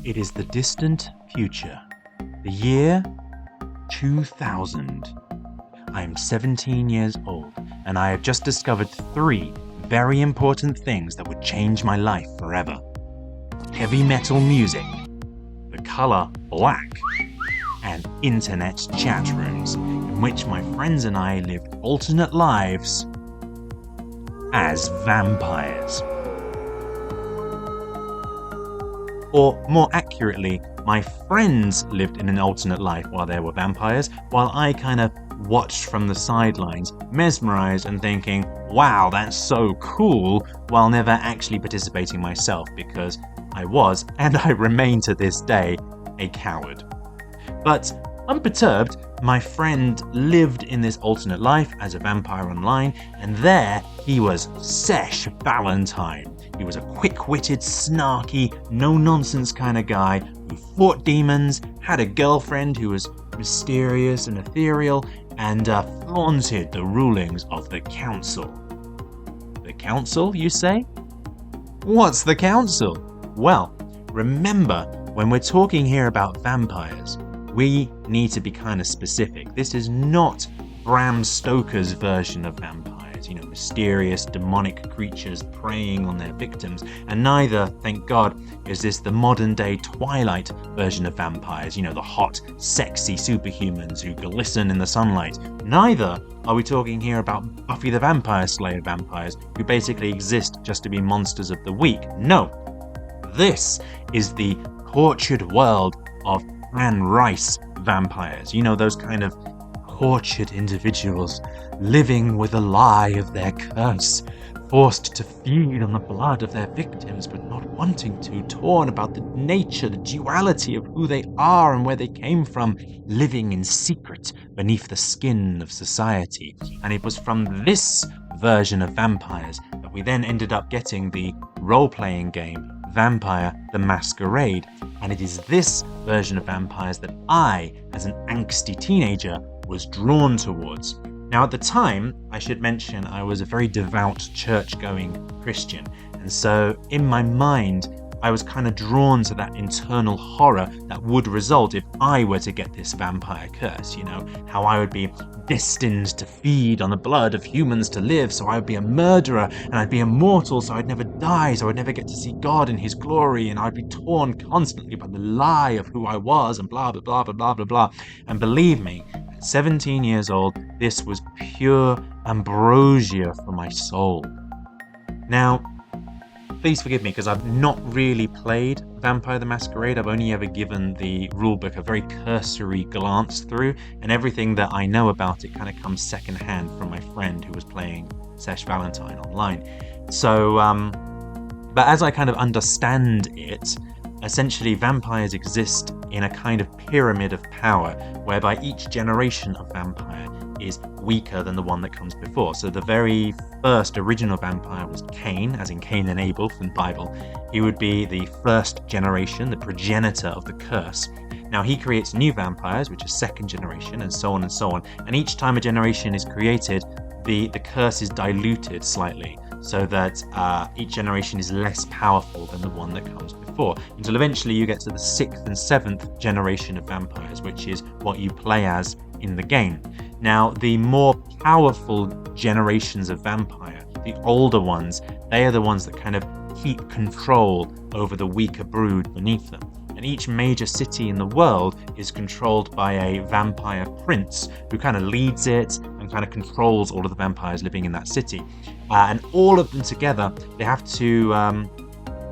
It is the distant future, the year 2000. I am 17 years old, and I have just discovered 3 very important things that would change my life forever. Heavy metal music, the color black, and internet chat rooms in which my friends and I lived alternate lives as vampires. Or more accurately, my friends lived in an alternate life while they were vampires, while I kind of watched from the sidelines, mesmerized and thinking, wow, that's so cool, while never actually participating myself because I was, and I remain to this day, a coward. But unperturbed, my friend lived in this alternate life as a vampire online, and there he was Sesh Valentine. He was a quick-witted, snarky, no-nonsense kind of guy who fought demons, had a girlfriend who was mysterious and ethereal, and flaunted the rulings of the council. The council, you say? What's the council? Well, remember, when we're talking here about vampires, we need to be kind of specific. This is not Bram Stoker's version of vampires, mysterious demonic creatures preying on their victims, and neither, thank God, is this the modern day Twilight version of vampires, the hot, sexy superhumans who glisten in the sunlight. Neither are we talking here about Buffy the Vampire Slayer vampires who basically exist just to be monsters of the week. No, this is the tortured world of Anne Rice vampires. Those kind of tortured individuals living with the lie of their curse, forced to feed on the blood of their victims but not wanting to, torn about the nature, the duality of who they are and where they came from, living in secret beneath the skin of society. And it was from this version of vampires that we then ended up getting the role-playing game Vampire the Masquerade, and it is this version of vampires that I, as an angsty teenager, was drawn towards. Now at the time, I should mention I was a very devout church-going Christian, and so in my mind I was kind of drawn to that internal horror that would result if I were to get this vampire curse, how I would be destined to feed on the blood of humans to live, so I would be a murderer, and I'd be immortal, so I'd never die, so I'd never get to see God in his glory, and I'd be torn constantly by the lie of who I was, and blah, blah, blah, blah, blah, blah, blah. And believe me, at 17 years old, this was pure ambrosia for my soul. Now, please forgive me because I've not really played Vampire the Masquerade. I've only ever given the rulebook a very cursory glance through, and everything that I know about it kind of comes secondhand from my friend who was playing Sesh Valentine online. So, but as I kind of understand it, essentially vampires exist in a kind of pyramid of power, whereby each generation of vampire is weaker than the one that comes before. So the very first original vampire was Cain, as in Cain and Abel from the Bible. He would be the first generation, the progenitor of the curse. Now he creates new vampires, which are second generation, and so on and so on. And each time a generation is created, the curse is diluted slightly, so that each generation is less powerful than the one that comes before, until eventually you get to the 6th and 7th generation of vampires, which is what you play as in the game. Now, the more powerful generations of vampire, the older ones, they are the ones that kind of keep control over the weaker brood beneath them. And each major city in the world is controlled by a vampire prince who kind of leads it and kind of controls all of the vampires living in that city. And all of them together, they have to,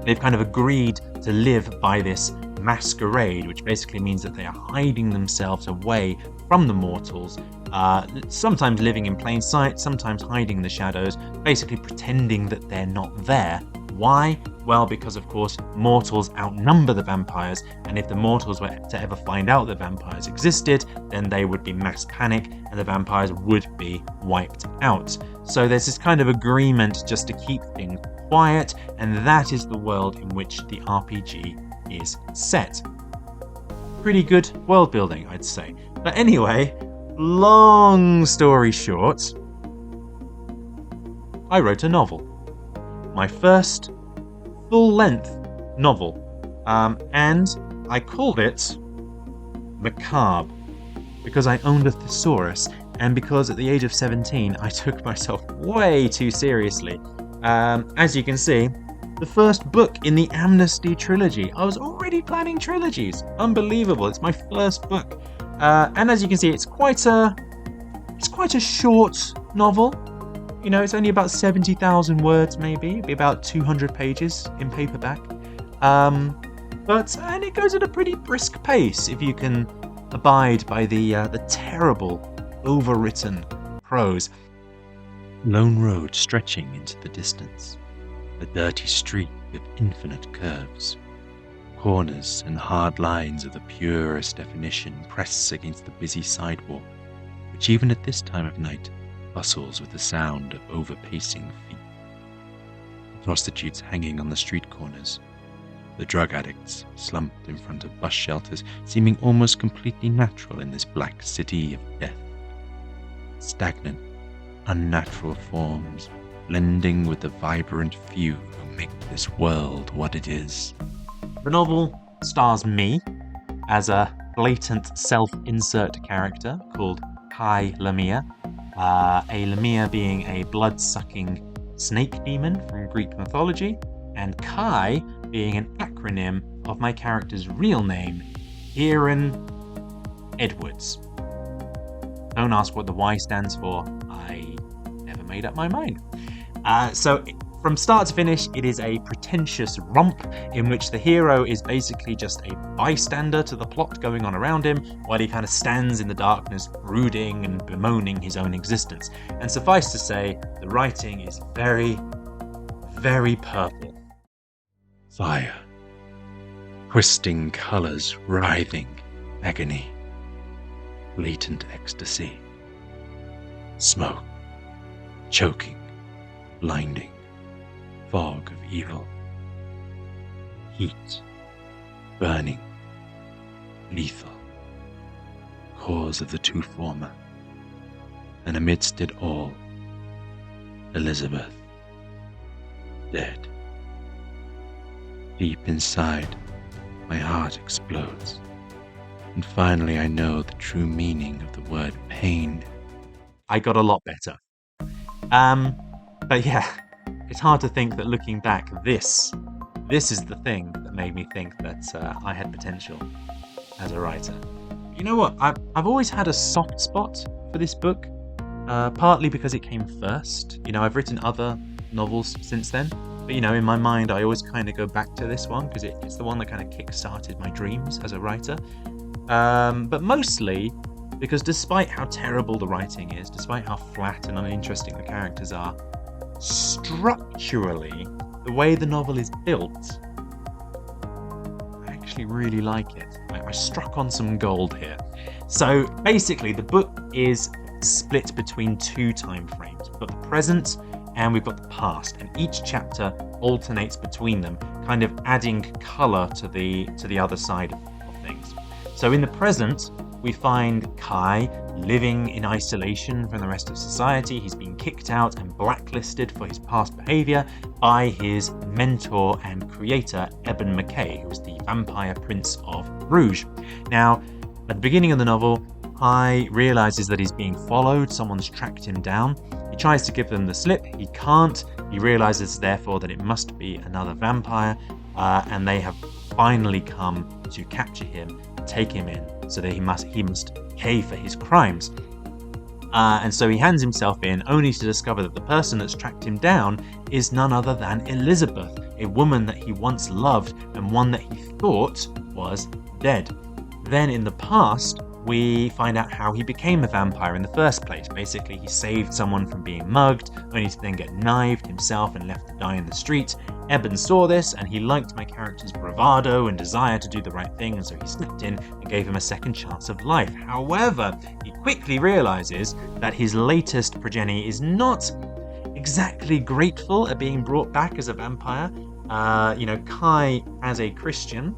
they've kind of agreed to live by this masquerade, which basically means that they are hiding themselves away from the mortals, sometimes living in plain sight, sometimes hiding in the shadows, basically pretending that they're not there. Why? Well, because of course mortals outnumber the vampires, and if the mortals were to ever find out that vampires existed, then they would be mass panic and the vampires would be wiped out. So there's this kind of agreement just to keep things quiet, and that is the world in which the RPG is set. Pretty good world building, I'd say. But anyway, long story short, I wrote a novel. My first full-length novel. And I called it Macabre because I owned a thesaurus, and because at the age of 17 I took myself way too seriously. As you can see, the first book in the Amnesty trilogy. I was already planning trilogies. Unbelievable. It's my first book. And as you can see, it's quite a short novel. You know, it's only about 70,000 words, maybe. It'd be about 200 pages in paperback. And it goes at a pretty brisk pace if you can abide by the terrible, overwritten prose. Lone road stretching into the distance. A dirty street with infinite curves. Corners and hard lines of the purest definition press against the busy sidewalk, which even at this time of night bustles with the sound of overpacing feet. The prostitutes hanging on the street corners. The drug addicts slumped in front of bus shelters, seeming almost completely natural in this black city of death. Stagnant, unnatural forms, blending with the vibrant few who make this world what it is. The novel stars me as a blatant self-insert character called Kai Lamia. A Lamia being a blood-sucking snake demon from Greek mythology, and Kai being an acronym of my character's real name, Kieran Edwards. Don't ask what the Y stands for. I never made up my mind. So from start to finish, it is a pretentious romp in which the hero is basically just a bystander to the plot going on around him, while he kind of stands in the darkness, brooding and bemoaning his own existence. And suffice to say, the writing is very, very purple. Fire. Twisting colors, writhing, agony. Latent ecstasy. Smoke. Choking. Blinding. Fog of evil. Heat. Burning. Lethal. Cause of the two former. And amidst it all, Elizabeth. Dead. Deep inside, my heart explodes. And finally I know the true meaning of the word pain. I got a lot better. But yeah, it's hard to think that looking back, this is the thing that made me think that I had potential as a writer. You know what? I've always had a soft spot for this book, partly because it came first. You know, I've written other novels since then, but you know, in my mind, I always kind of go back to this one because it's the one that kind of kick-started my dreams as a writer. But mostly because despite how terrible the writing is, despite how flat and uninteresting the characters are, structurally, the way the novel is built, I actually really like it. I struck on some gold here. So basically, the book is split between two time frames. We've got the present and we've got the past, and each chapter alternates between them, kind of adding colour to the other side of things. So in the present, we find Kai living in isolation from the rest of society. He's been kicked out and blacklisted for his past behaviour by his mentor and creator, Eben McKay, who was the vampire prince of Bruges. Now, at the beginning of the novel, Kai realises that he's being followed. Someone's tracked him down. He tries to give them the slip. He can't. He realises, therefore, that it must be another vampire, and they have finally come to capture him and take him in, so that he must pay for his crimes. And so he hands himself in, only to discover that the person that's tracked him down is none other than Elizabeth, a woman that he once loved and one that he thought was dead. Then in the past, we find out how he became a vampire in the first place. Basically, he saved someone from being mugged, only to then get knifed himself and left to die in the street. Eben saw this, and he liked my character's bravado and desire to do the right thing, and so he stepped in and gave him a second chance of life. However, he quickly realizes that his latest progeny is not exactly grateful at being brought back as a vampire. Kai, as a Christian,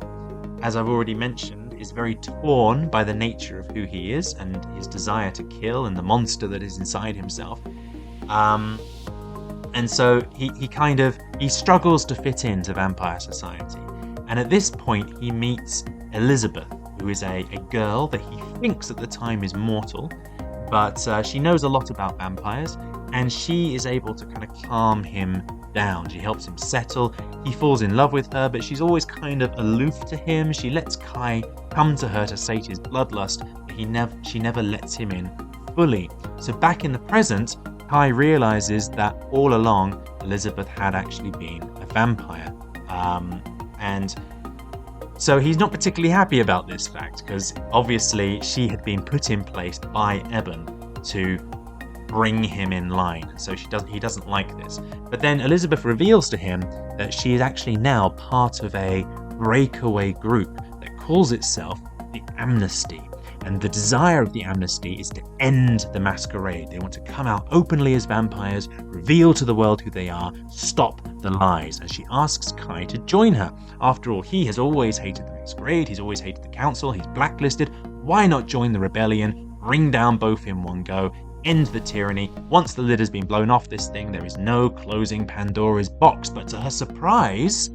as I've already mentioned, is very torn by the nature of who he is and his desire to kill and the monster that is inside himself. And so he struggles to fit into vampire society. And at this point, he meets Elizabeth, who is a girl that he thinks at the time is mortal, but she knows a lot about vampires, and she is able to kind of calm him down. She helps him settle. He falls in love with her, but she's always kind of aloof to him. She lets Kai come to her to sate his bloodlust, but she never lets him in fully. So back in the present, Kai realizes that all along Elizabeth had actually been a vampire. And so he's not particularly happy about this fact, because obviously she had been put in place by Eben to bring him in line. So he doesn't like this. But then Elizabeth reveals to him that she is actually now part of a breakaway group that calls itself the Amnesty. And the desire of the Amnesty is to end the masquerade. They want to come out openly as vampires, reveal to the world who they are, stop the lies. And she asks Kai to join her. After all, he has always hated the masquerade, he's always hated the council, he's blacklisted. Why not join the rebellion, bring down both in one go, end the tyranny? Once the lid has been blown off this thing, there is no closing Pandora's box. But to her surprise,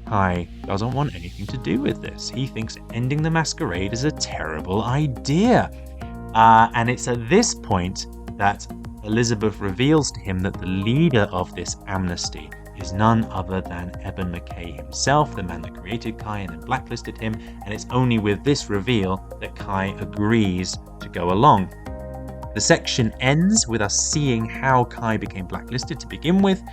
Kai doesn't want anything to do with this. He thinks ending the masquerade is a terrible idea. And it's at this point that Elizabeth reveals to him that the leader of this amnesty is none other than Eben McKay himself, the man that created Kai and then blacklisted him. And it's only with this reveal that Kai agrees to go along. The section ends with us seeing how Kai became blacklisted to begin with.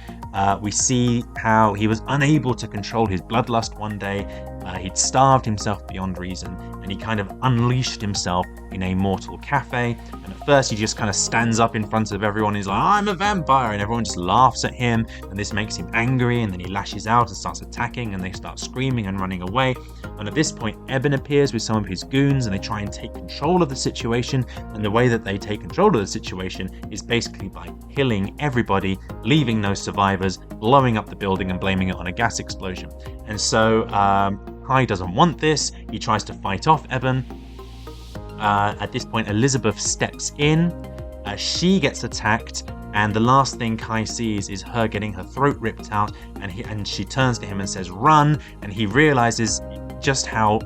We see how he was unable to control his bloodlust one day. He'd starved himself beyond reason, and he kind of unleashed himself in a mortal cafe. And at first he just kind of stands up in front of everyone. He's like, I'm a vampire, and everyone just laughs at him, and this makes him angry, and then he lashes out and starts attacking, and they start screaming and running away. And at this point, Eben appears with some of his goons, and they try and take control of the situation. And the way that they take control of the situation is basically by killing everybody, leaving no survivors, blowing up the building and blaming it on a gas explosion. And so Kai doesn't want this. He tries to fight off Eben. At this point, Elizabeth steps in. She gets attacked, and the last thing Kai sees is her getting her throat ripped out, and she turns to him and says, run, and he realizes just how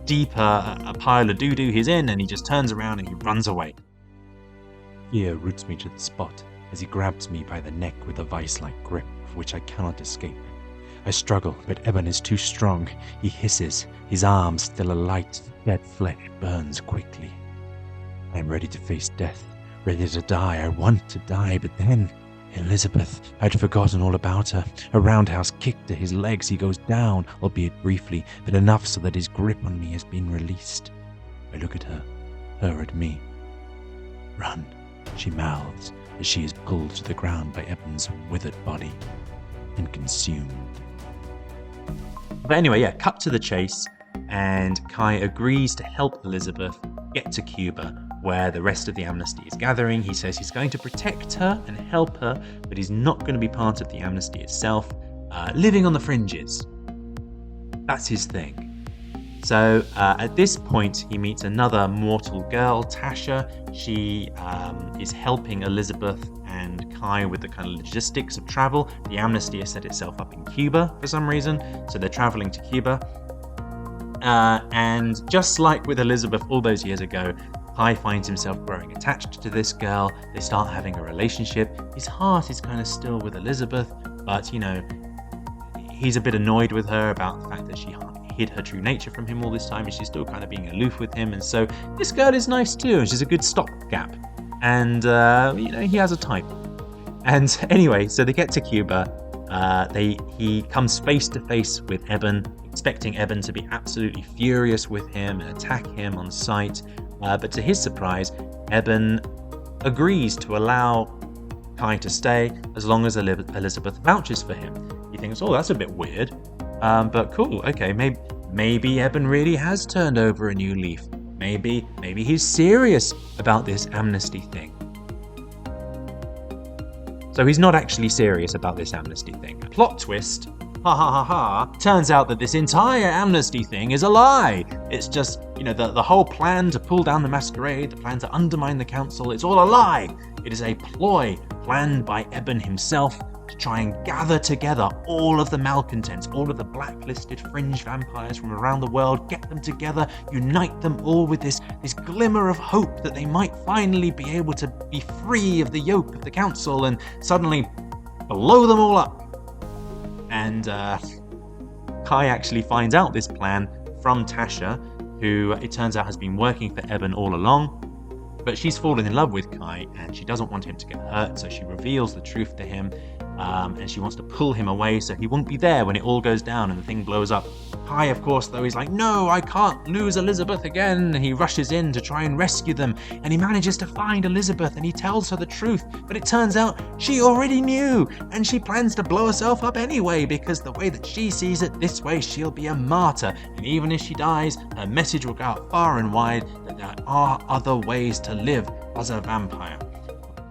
deep a pile of doo-doo he's in, and he just turns around and he runs away. Fear roots me to the spot as he grabs me by the neck with a vice-like grip of which I cannot escape. I struggle, but Eben is too strong. He hisses, his arm still alight, dead flesh burns quickly. I am ready to face death, ready to die. I want to die, but then Elizabeth, I'd forgotten all about her. A roundhouse kick to his legs, he goes down, albeit briefly, but enough so that his grip on me has been released. I look at her at me. Run, she mouths as she is pulled to the ground by Eben's withered body and consumed. But anyway, yeah, cut to the chase, and Kai agrees to help Elizabeth get to Cuba, where the rest of the amnesty is gathering. He says he's going to protect her and help her, but he's not going to be part of the amnesty itself, living on the fringes. That's his thing. So at this point, he meets another mortal girl, Tasha. She is helping Elizabeth and Kai with the kind of logistics of travel. The amnesty has set itself up in Cuba for some reason, so they're traveling to Cuba. And just like with Elizabeth all those years ago, Kai finds himself growing attached to this girl. They start having a relationship. His heart is kind of still with Elizabeth, but, you know, he's a bit annoyed with her about the fact that she hid her true nature from him all this time, and she's still kind of being aloof with him. And so this girl is nice too, and she's a good stopgap. And, you know, he has a type. And anyway, so they get to Cuba. He comes face to face with Eben, expecting Eben to be absolutely furious with him and attack him on sight. But to his surprise, Eben agrees to allow Kai to stay as long as Elizabeth vouches for him. He thinks, oh, that's a bit weird. But cool, okay, maybe Eben really has turned over a new leaf. Maybe he's serious about this amnesty thing. So he's not actually serious about this amnesty thing. Plot twist, ha ha ha ha, turns out that this entire amnesty thing is a lie. It's just, you know, the whole plan to pull down the masquerade, the plan to undermine the council, it's all a lie. It is a ploy planned by Eben himself to try and gather together all of the malcontents, all of the blacklisted fringe vampires from around the world, get them together, unite them all with this glimmer of hope that they might finally be able to be free of the yoke of the council, and suddenly blow them all up. And Kai actually finds out this plan from Tasha, who it turns out has been working for Eben all along. But she's fallen in love with Kai and she doesn't want him to get hurt, so she reveals the truth to him, and she wants to pull him away so he won't be there when it all goes down and the thing blows up. Kai, of course, though, he's like, no, I can't lose Elizabeth again. And he rushes in to try and rescue them, and he manages to find Elizabeth and he tells her the truth, but it turns out she already knew, and she plans to blow herself up anyway, because the way that she sees it, this way she'll be a martyr, and even if she dies, her message will go out far and wide that there are other ways to live as a vampire.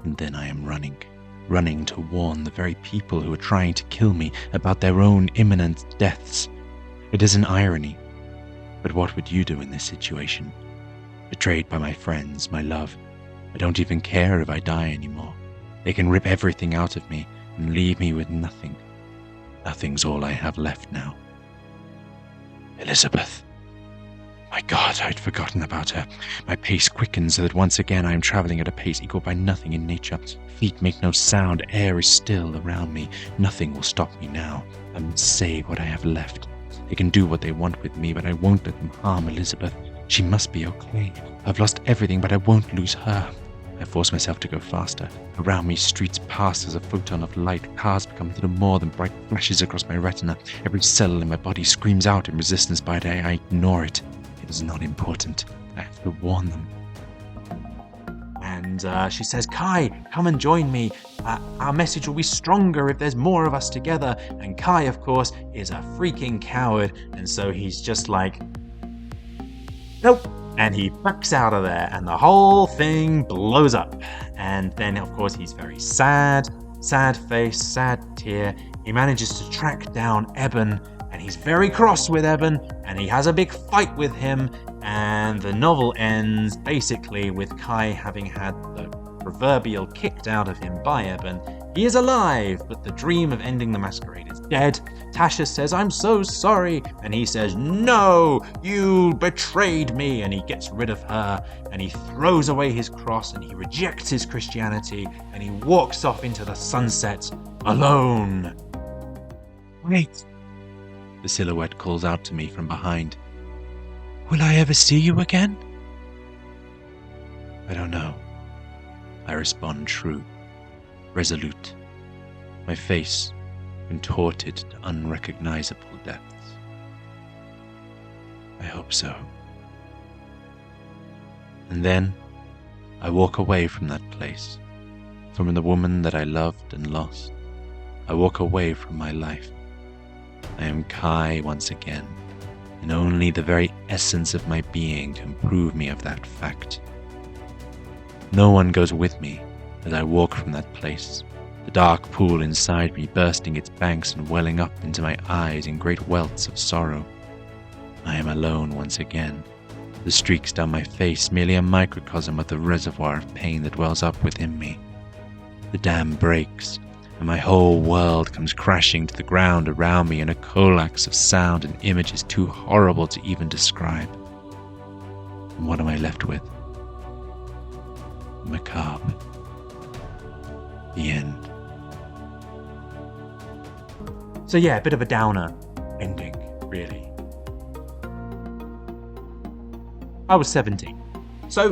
And then I am running to warn the very people who are trying to kill me about their own imminent deaths. It is an irony, but what would you do in this situation? Betrayed by my friends, my love, I don't even care if I die anymore. They can rip everything out of me and leave me with nothing. Nothing's all I have left now. Elizabeth. My God, I'd forgotten about her. My pace quickens so that once again I am traveling at a pace equal by nothing in nature. Feet make no sound, air is still around me. Nothing will stop me now. I must save what I have left. They can do what they want with me, but I won't let them harm Elizabeth. She must be okay. I've lost everything, but I won't lose her. I force myself to go faster. Around me, streets pass as a photon of light. Cars become little more than bright flashes across my retina. Every cell in my body screams out in resistance, but I ignore it. It is not important. I have to warn them. And she says, Kai, come and join me. Our message will be stronger if there's more of us together. And Kai, of course, is a freaking coward. And so he's just like, nope. And he backs out of there and the whole thing blows up. And then, of course, he's very sad face, sad tear. He manages to track down Eben, and he's very cross with Eben, and he has a big fight with him. And the novel ends basically with Kai having had the proverbial kicked out of him by Eben. He is alive, but the dream of ending the masquerade is dead. Tasha says, I'm so sorry. And he says, no, you betrayed me. And he gets rid of her, and he throws away his cross, and he rejects his Christianity, and he walks off into the sunset alone. Wait. The silhouette calls out to me from behind. Will I ever see you again? I don't know. I respond true, resolute, my face contorted to unrecognizable depths. I hope so. And then I walk away from that place, from the woman that I loved and lost. I walk away from my life. I am Kai once again, and only the very essence of my being can prove me of that fact. No one goes with me as I walk from that place, the dark pool inside me bursting its banks and welling up into my eyes in great welts of sorrow. I am alone once again, the streaks down my face merely a microcosm of the reservoir of pain that wells up within me. The dam breaks, and my whole world comes crashing to the ground around me in a collapse of sound and images too horrible to even describe. And what am I left with? Macabre. The end. So yeah, a bit of a downer ending, really. I was 17. So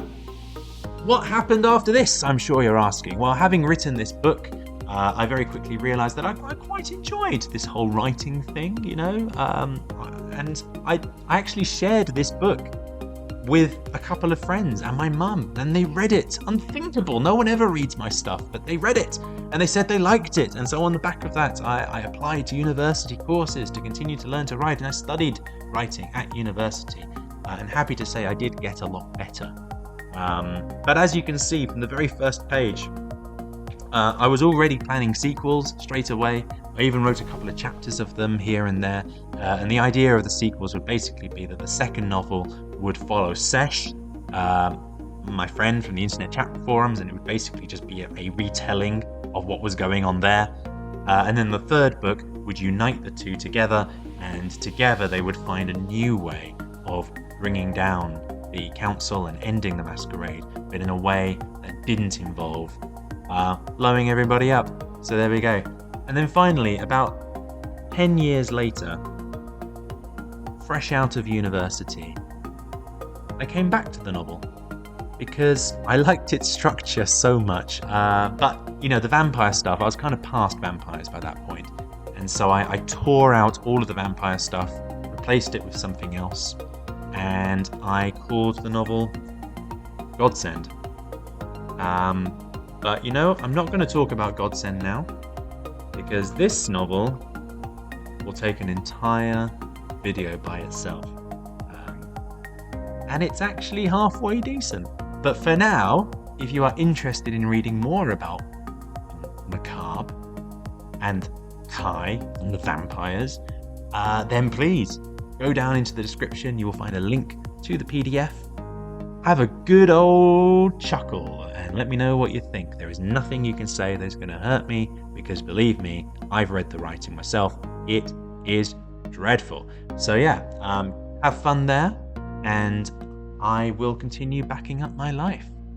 what happened after this, I'm sure you're asking? Well, having written this book, I very quickly realised that I quite enjoyed this whole writing thing, you know, and I actually shared this book with a couple of friends and my mum, and they read it. Unthinkable, no one ever reads my stuff, but they read it and they said they liked it. And so on the back of that, I applied to university courses to continue to learn to write, and I studied writing at university, and happy to say I did get a lot better. But as you can see from the very first page, I was already planning sequels straight away. I even wrote a couple of chapters of them here and there, and the idea of the sequels would basically be that the second novel would follow Sesh, my friend from the internet chat forums, and it would basically just be a retelling of what was going on there. And then the third book would unite the two together, and together they would find a new way of bringing down the council and ending the masquerade, but in a way that didn't involve blowing everybody up. So there we go. And then finally, about 10 years later, fresh out of university, I came back to the novel because I liked its structure so much. But, the vampire stuff, I was kind of past vampires by that point. And so I tore out all of the vampire stuff, replaced it with something else, and I called the novel Godsend. But, I'm not going to talk about Godsend now, because this novel will take an entire video by itself. And it's actually halfway decent. But for now, if you are interested in reading more about Macabre and Kai and the vampires, then please go down into the description. You will find a link to the PDF. Have a good old chuckle and let me know what you think. There is nothing you can say that's going to hurt me, because believe me, I've read the writing myself. It is dreadful. So yeah, have fun there, and I will continue backing up my life.